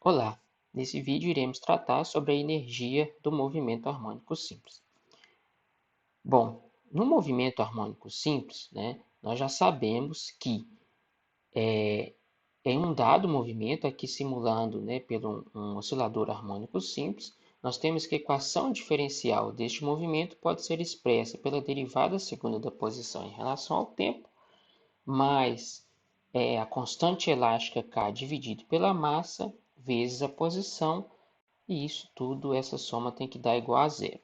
Olá, nesse vídeo iremos tratar sobre a energia do movimento harmônico simples. Bom, no movimento harmônico simples, nós já sabemos que em um dado movimento, aqui simulando pelo um oscilador harmônico simples, nós temos que a equação diferencial deste movimento pode ser expressa pela derivada segunda da posição em relação ao tempo, mais a constante elástica K dividido pela massa, vezes a posição. E isso tudo, essa soma tem que dar igual a zero.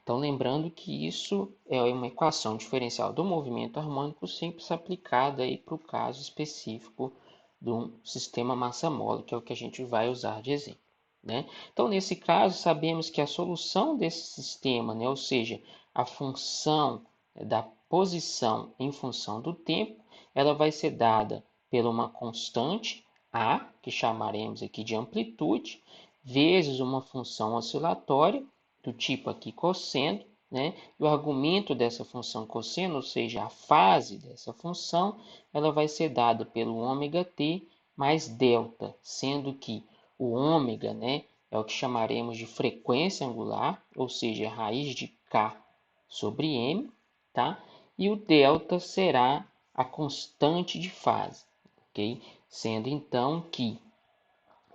Então, lembrando que isso é uma equação diferencial do movimento harmônico simples aplicada para o caso específico de um sistema massa-mola, que é o que a gente vai usar de exemplo. Então, nesse caso, sabemos que a solução desse sistema, ou seja, a função da posição em função do tempo, ela vai ser dada por uma constante A, que chamaremos aqui de amplitude, vezes uma função oscilatória, do tipo aqui cosseno, e o argumento dessa função cosseno, ou seja, a fase dessa função, ela vai ser dada pelo ômega-t mais delta, sendo que o ômega é o que chamaremos de frequência angular, ou seja, a raiz de K sobre M, tá? E o delta será a constante de fase, ok? Sendo então que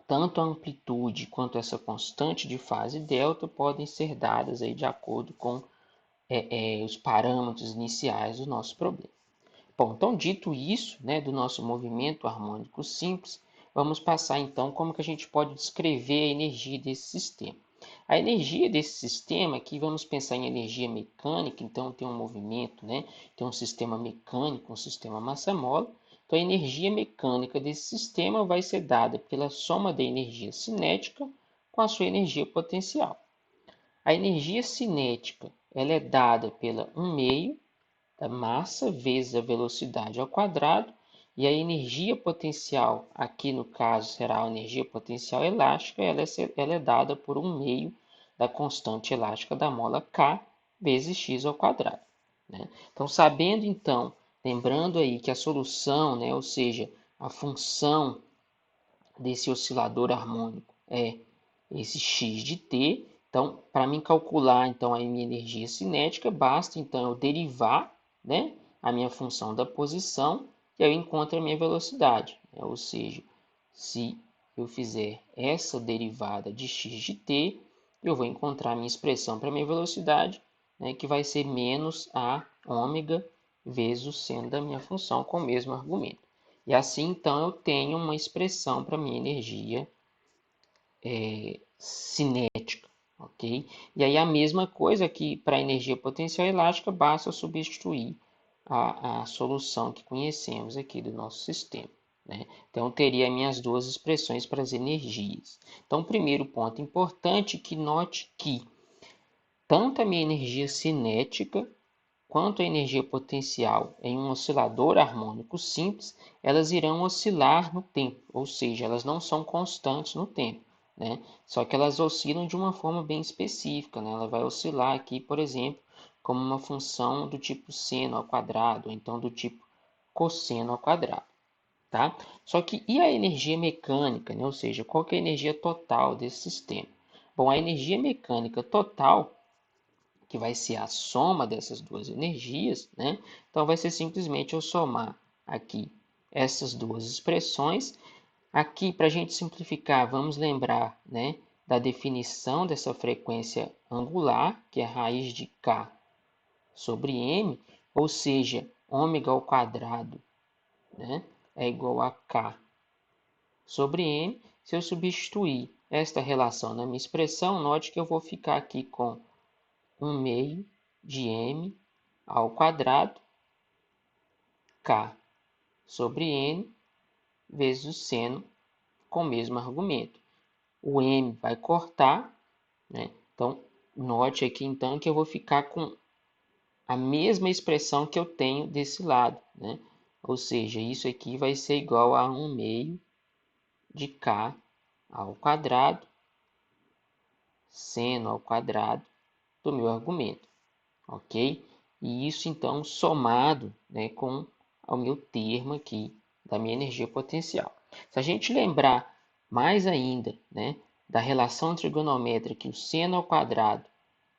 tanto a amplitude quanto essa constante de fase delta podem ser dadas aí de acordo com os parâmetros iniciais do nosso problema. Bom, então dito isso, do nosso movimento harmônico simples, vamos passar então como que a gente pode descrever a energia desse sistema. A energia desse sistema, aqui vamos pensar em energia mecânica, então tem um movimento, tem um sistema mecânico, um sistema massa-mola. Então a energia mecânica desse sistema vai ser dada pela soma da energia cinética com a sua energia potencial. A energia cinética ela é dada pela 1/2 da massa vezes a velocidade ao quadrado, e a energia potencial, aqui no caso será a energia potencial elástica, ela é dada por 1/2 da constante elástica da mola K vezes x ao quadrado. Então, sabendo então, lembrando aí que a solução, ou seja, a função desse oscilador harmônico é esse x de t. Então, para mim calcular então a minha energia cinética, basta então eu derivar a minha função da posição e eu encontro a minha velocidade. Ou seja, se eu fizer essa derivada de x de t, eu vou encontrar a minha expressão para a minha velocidade, que vai ser menos a ômega vezes o seno da minha função com o mesmo argumento. E assim, então, eu tenho uma expressão para a minha energia cinética, ok? E aí a mesma coisa que para a energia potencial elástica, basta substituir a solução que conhecemos aqui do nosso sistema. Então, eu teria minhas duas expressões para as energias. Então, o primeiro ponto importante é que note que tanto a minha energia cinética quanto a energia potencial em um oscilador harmônico simples, elas irão oscilar no tempo, ou seja, elas não são constantes no tempo. Só que elas oscilam de uma forma bem específica. Ela vai oscilar aqui, por exemplo, como uma função do tipo seno ao quadrado, ou então do tipo cosseno ao quadrado. Tá? Só que e a energia mecânica, ou seja, qual que é a energia total desse sistema? Bom, a energia mecânica total, que vai ser a soma dessas duas energias, então vai ser simplesmente eu somar aqui essas duas expressões. Aqui, para a gente simplificar, vamos lembrar da definição dessa frequência angular, que é a raiz de K sobre M, ou seja, ômega ao quadrado é igual a K sobre M. Se eu substituir esta relação na minha expressão, note que eu vou ficar aqui com 1/2 de M ao quadrado K sobre N vezes o seno com o mesmo argumento. O M vai cortar, então note aqui então que eu vou ficar com a mesma expressão que eu tenho desse lado, ou seja, isso aqui vai ser igual a 1/2 de K ao quadrado seno ao quadrado do meu argumento, ok? E isso então somado com o meu termo aqui da minha energia potencial. Se a gente lembrar mais ainda, né, da relação trigonométrica que o seno ao quadrado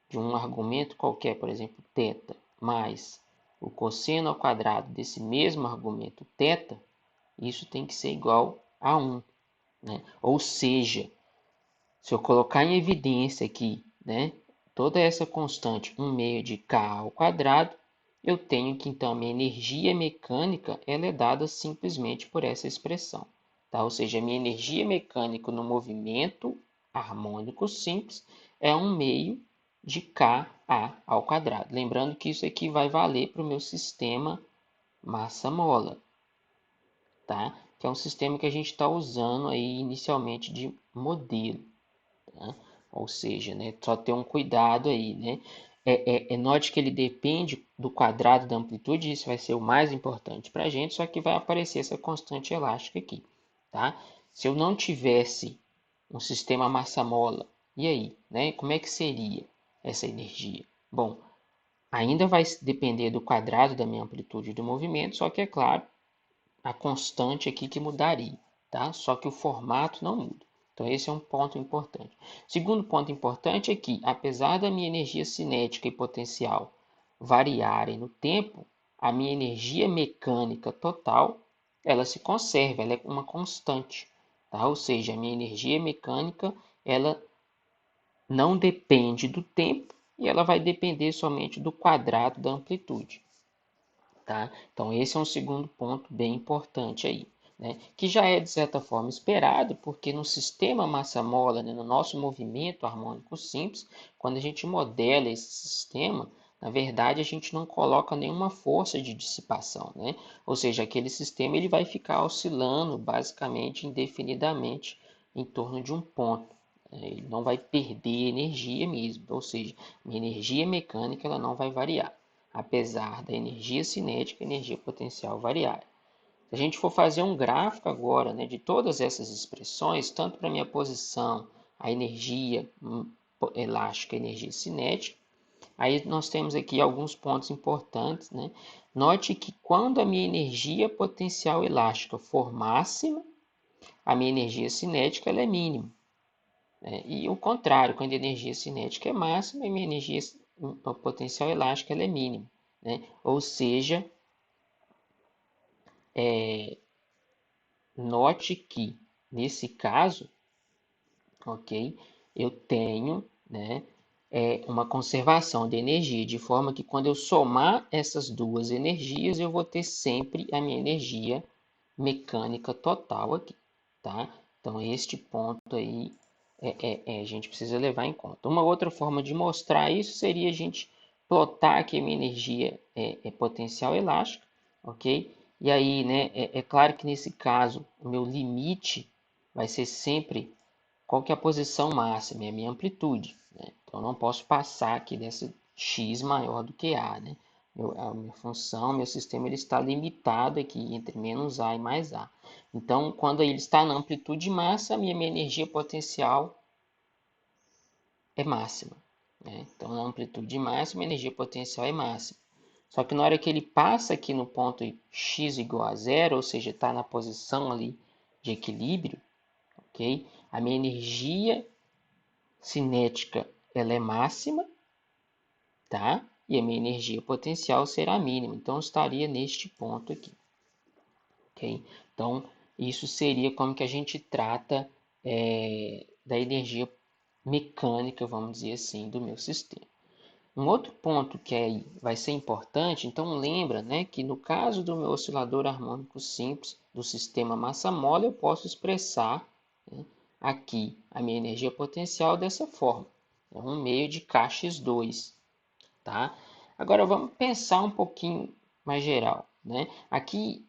de um argumento qualquer, por exemplo, θ, mais o cosseno ao quadrado desse mesmo argumento θ, isso tem que ser igual a 1. Né? Ou seja, se eu colocar em evidência aqui, né, toda essa constante 1/2 de k ao quadrado, eu tenho que, então, a minha energia mecânica ela é dada simplesmente por essa expressão. Tá? Ou seja, a minha energia mecânica no movimento harmônico simples é 1/2 de Ka ao quadrado. Lembrando que isso aqui vai valer para o meu sistema massa-mola, tá? Que é um sistema que a gente está usando aí inicialmente de modelo. Tá? Ou seja, né, só ter um cuidado aí, né? Note que ele depende do quadrado da amplitude, isso vai ser o mais importante para a gente, só que vai aparecer essa constante elástica aqui, tá? Se eu não tivesse um sistema massa-mola, e aí, né? Como é que seria essa energia? Bom, ainda vai depender do quadrado da minha amplitude do movimento, só que é claro, a constante aqui que mudaria, tá? Só que o formato não muda. Então, esse é um ponto importante. Segundo ponto importante é que, apesar da minha energia cinética e potencial variarem no tempo, a minha energia mecânica total, ela se conserva, ela é uma constante, tá? Ou seja, a minha energia mecânica, ela não depende do tempo e ela vai depender somente do quadrado da amplitude. Tá? Então, esse é um segundo ponto bem importante aí, né? Que já é, de certa forma, esperado, porque no sistema massa-mola, né, no nosso movimento harmônico simples, quando a gente modela esse sistema, na verdade, a gente não coloca nenhuma força de dissipação, né? Ou seja, aquele sistema ele vai ficar oscilando, basicamente, indefinidamente, em torno de um ponto. Ele não vai perder energia mesmo, ou seja, a energia mecânica ela não vai variar, apesar da energia cinética e energia potencial variarem. Se a gente for fazer um gráfico agora, né, de todas essas expressões, tanto para a minha posição, a energia elástica e energia cinética, aí nós temos aqui alguns pontos importantes. Né? Note que quando a minha energia potencial elástica for máxima, a minha energia cinética ela é mínima. Né? E o contrário, quando a energia cinética é máxima, a minha energia potencial elástica ela é mínima. Né? Ou seja, note que nesse caso, ok, eu tenho, né, uma conservação de energia, de forma que quando eu somar essas duas energias, eu vou ter sempre a minha energia mecânica total aqui, tá? Então, este ponto aí a gente precisa levar em conta. Uma outra forma de mostrar isso seria a gente plotar aqui a minha energia potencial elástica, ok? E aí, né, é claro que nesse caso, o meu limite vai ser sempre qual que é a posição máxima, é a minha amplitude. Né? Então, eu não posso passar aqui dessa x maior do que a. Né? A minha função, meu sistema, ele está limitado aqui entre menos a e mais a. Então, quando ele está na amplitude máxima, a minha energia potencial é máxima. Né? Então, na amplitude máxima, a energia potencial é máxima. Só que na hora que ele passa aqui no ponto x igual a zero, ou seja, está na posição ali de equilíbrio, ok? A minha energia cinética ela é máxima, tá? E a minha energia potencial será mínima. Então, eu estaria neste ponto aqui, ok? Então, isso seria como que a gente trata da energia mecânica, vamos dizer assim, do meu sistema. Um outro ponto que vai ser importante, então lembra, né, que no caso do meu oscilador harmônico simples do sistema massa-mola, eu posso expressar, né, aqui a minha energia potencial dessa forma. É 1/2 de kx2, tá? Agora vamos pensar um pouquinho mais geral, né? Aqui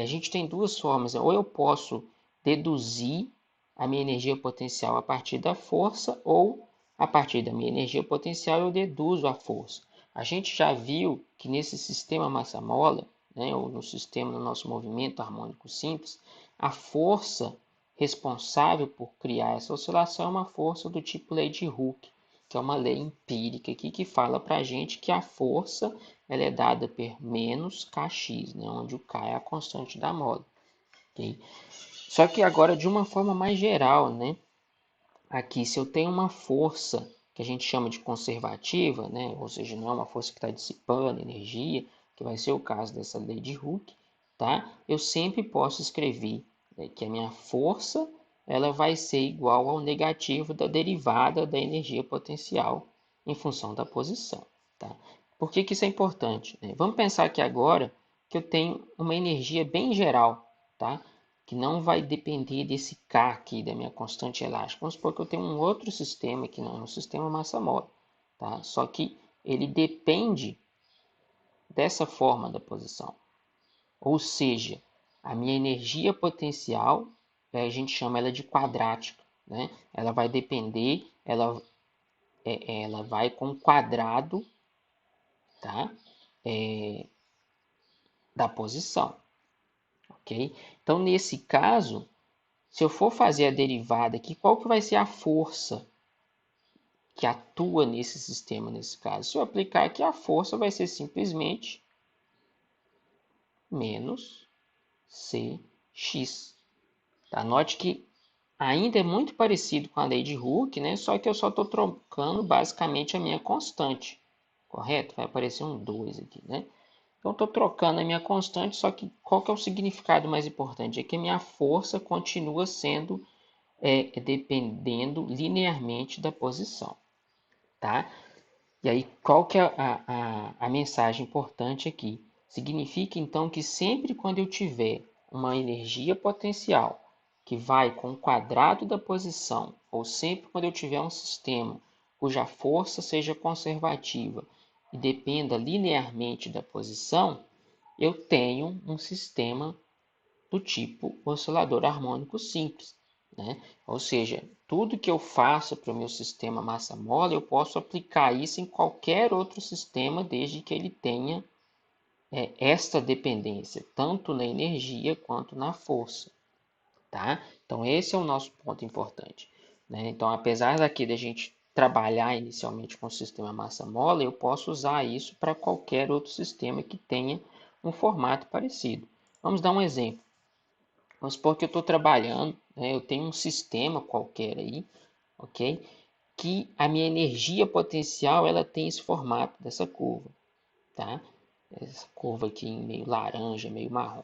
a gente tem duas formas, ou eu posso deduzir a minha energia potencial a partir da força, ou a partir da minha energia potencial eu deduzo a força. A gente já viu que nesse sistema massa-mola, né, ou no sistema do nosso movimento harmônico simples, a força responsável por criar essa oscilação é uma força do tipo lei de Hooke, que é uma lei empírica aqui que fala para a gente que a força ela é dada por menos kx, né, onde o k é a constante da mola. Okay? Só que agora de uma forma mais geral, né? Aqui, se eu tenho uma força que a gente chama de conservativa, né? Ou seja, não é uma força que está dissipando energia, que vai ser o caso dessa lei de Hooke, tá? Eu sempre posso escrever, né, que a minha força ela vai ser igual ao negativo da derivada da energia potencial em função da posição, tá? Por que que isso é importante, né? Vamos pensar aqui agora que eu tenho uma energia bem geral, tá? Que não vai depender desse K aqui, da minha constante elástica. Vamos supor que eu tenho um outro sistema que não é um sistema massa-mole, tá? Só que ele depende dessa forma da posição. Ou seja, a minha energia potencial, a gente chama ela de quadrática, né? Ela vai depender, ela vai com o quadrado, tá? Da posição, ok? Então, nesse caso, se eu for fazer a derivada aqui, qual que vai ser a força que atua nesse sistema nesse caso? Se eu aplicar aqui, a força vai ser simplesmente menos Cx. Tá? Note que ainda é muito parecido com a lei de Hooke, né? Só que eu só estou trocando basicamente a minha constante, correto? Vai aparecer um 2 aqui, né? Então, estou trocando a minha constante, só que qual que é o significado mais importante? É que a minha força continua sendo dependendo linearmente da posição, tá? E aí, qual que é a mensagem importante aqui? Significa, então, que sempre quando eu tiver uma energia potencial que vai com o quadrado da posição, ou sempre quando eu tiver um sistema cuja força seja conservativa e dependa linearmente da posição, eu tenho um sistema do tipo oscilador harmônico simples, né? Ou seja, tudo que eu faço para o meu sistema massa-mola, eu posso aplicar isso em qualquer outro sistema, desde que ele tenha esta dependência, tanto na energia quanto na força, tá? Então, esse é o nosso ponto importante, né? Então, apesar daqui da gente trabalhar inicialmente com o sistema massa-mola, eu posso usar isso para qualquer outro sistema que tenha um formato parecido. Vamos dar um exemplo. Vamos supor que eu estou trabalhando, né, eu tenho um sistema qualquer aí, ok? Que a minha energia potencial ela tem esse formato dessa curva, tá? Essa curva aqui em meio laranja, meio marrom.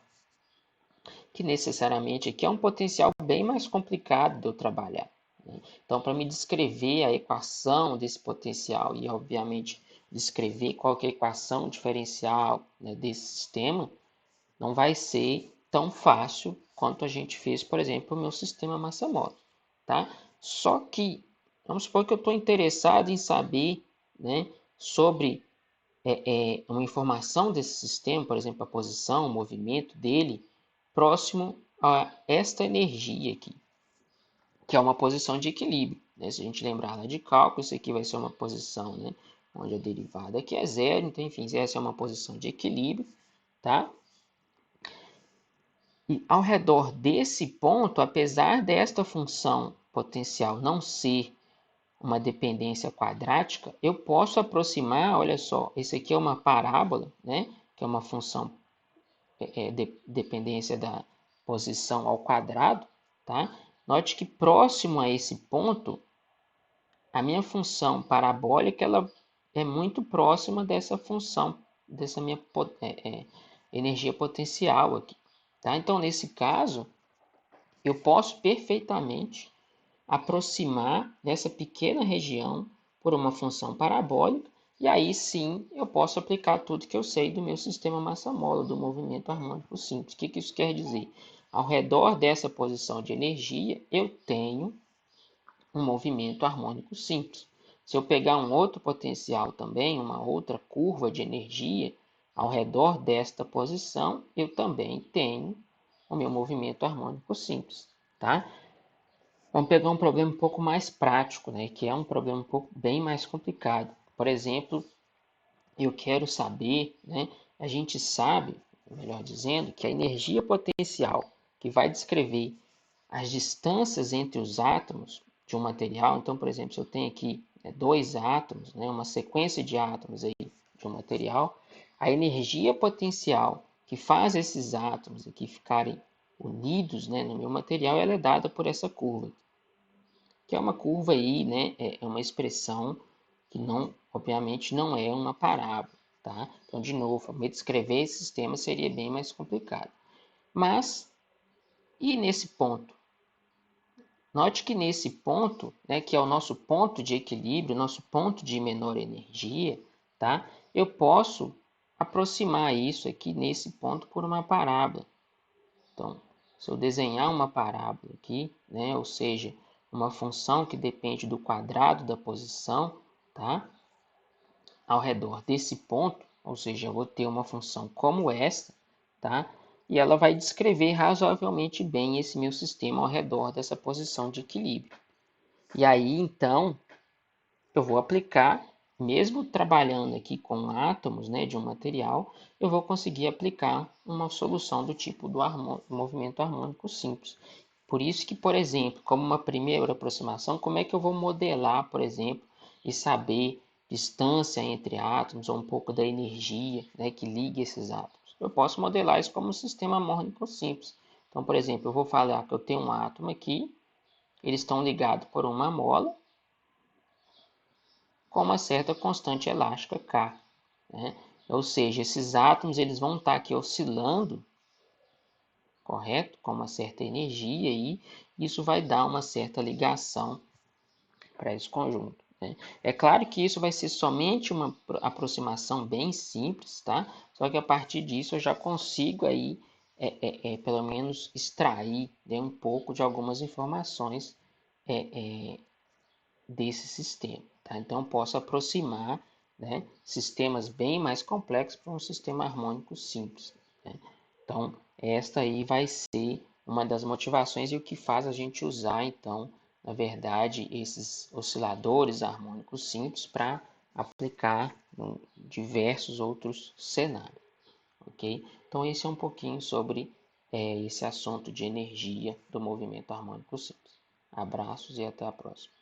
Que necessariamente aqui é um potencial bem mais complicado de eu trabalhar, né? Então, para me descrever a equação desse potencial e, obviamente, descrever qual que é a equação diferencial, né, desse sistema, não vai ser tão fácil quanto a gente fez, por exemplo, o meu sistema massa-mola, tá? Só que, vamos supor que eu estou interessado em saber, né, sobre uma informação desse sistema, por exemplo, a posição, o movimento dele, próximo a esta energia aqui, que é uma posição de equilíbrio, né? Se a gente lembrar lá de cálculo, isso aqui vai ser uma posição, né, onde a derivada aqui é zero, então, enfim, essa é uma posição de equilíbrio, tá? E ao redor desse ponto, apesar desta função potencial não ser uma dependência quadrática, eu posso aproximar, olha só, esse aqui é uma parábola, né? Que é uma função dependência da posição ao quadrado, tá? Note que próximo a esse ponto, a minha função parabólica ela é muito próxima dessa função, dessa minha energia potencial aqui, tá? Então, nesse caso, eu posso perfeitamente aproximar dessa pequena região por uma função parabólica, e aí sim eu posso aplicar tudo que eu sei do meu sistema massa-mola, do movimento harmônico simples. O que isso quer dizer? Ao redor dessa posição de energia, eu tenho um movimento harmônico simples. Se eu pegar um outro potencial também, uma outra curva de energia, ao redor desta posição, eu também tenho o meu movimento harmônico simples, tá? Vamos pegar um problema um pouco mais prático, né? Que é um problema um pouco bem mais complicado. Por exemplo, eu quero saber, né? A gente sabe, melhor dizendo, que a energia potencial que vai descrever as distâncias entre os átomos de um material. Então, por exemplo, se eu tenho aqui dois átomos, né? Uma sequência de átomos aí de um material, a energia potencial que faz esses átomos aqui ficarem unidos, né, no meu material, ela é dada por essa curva, que é uma curva aí, né, é uma expressão que não, obviamente, não é uma parábola, tá? Então, de novo, me descrever esse sistema seria bem mais complicado. Mas, e nesse ponto? Note que nesse ponto, né, que é o nosso ponto de equilíbrio, nosso ponto de menor energia, tá? Eu posso aproximar isso aqui nesse ponto por uma parábola. Então, se eu desenhar uma parábola aqui, né, ou seja, uma função que depende do quadrado da posição, tá? Ao redor desse ponto, ou seja, eu vou ter uma função como esta, tá? E ela vai descrever razoavelmente bem esse meu sistema ao redor dessa posição de equilíbrio. E aí, então, eu vou aplicar, mesmo trabalhando aqui com átomos, né, de um material, eu vou conseguir aplicar uma solução do tipo do movimento harmônico simples. Por isso que, por exemplo, como uma primeira aproximação, como é que eu vou modelar, por exemplo, e saber distância entre átomos ou um pouco da energia, né, que liga esses átomos? Eu posso modelar isso como um sistema harmônico simples. Então, por exemplo, eu vou falar que eu tenho um átomo aqui, eles estão ligados por uma mola, com uma certa constante elástica K, né? Ou seja, esses átomos eles vão estar aqui oscilando, correto? Com uma certa energia e isso vai dar uma certa ligação para esse conjunto, né? É claro que isso vai ser somente uma aproximação bem simples, tá? Só que a partir disso eu já consigo aí, pelo menos extrair, né, um pouco de algumas informações desse sistema, tá? Então, eu posso aproximar, né, sistemas bem mais complexos para um sistema harmônico simples, né? Então, esta aí vai ser uma das motivações e o que faz a gente usar, então, na verdade, esses osciladores harmônicos simples para aplicar em diversos outros cenários, ok? Então, esse é um pouquinho sobre esse assunto de energia do movimento harmônico simples. Abraços e até a próxima.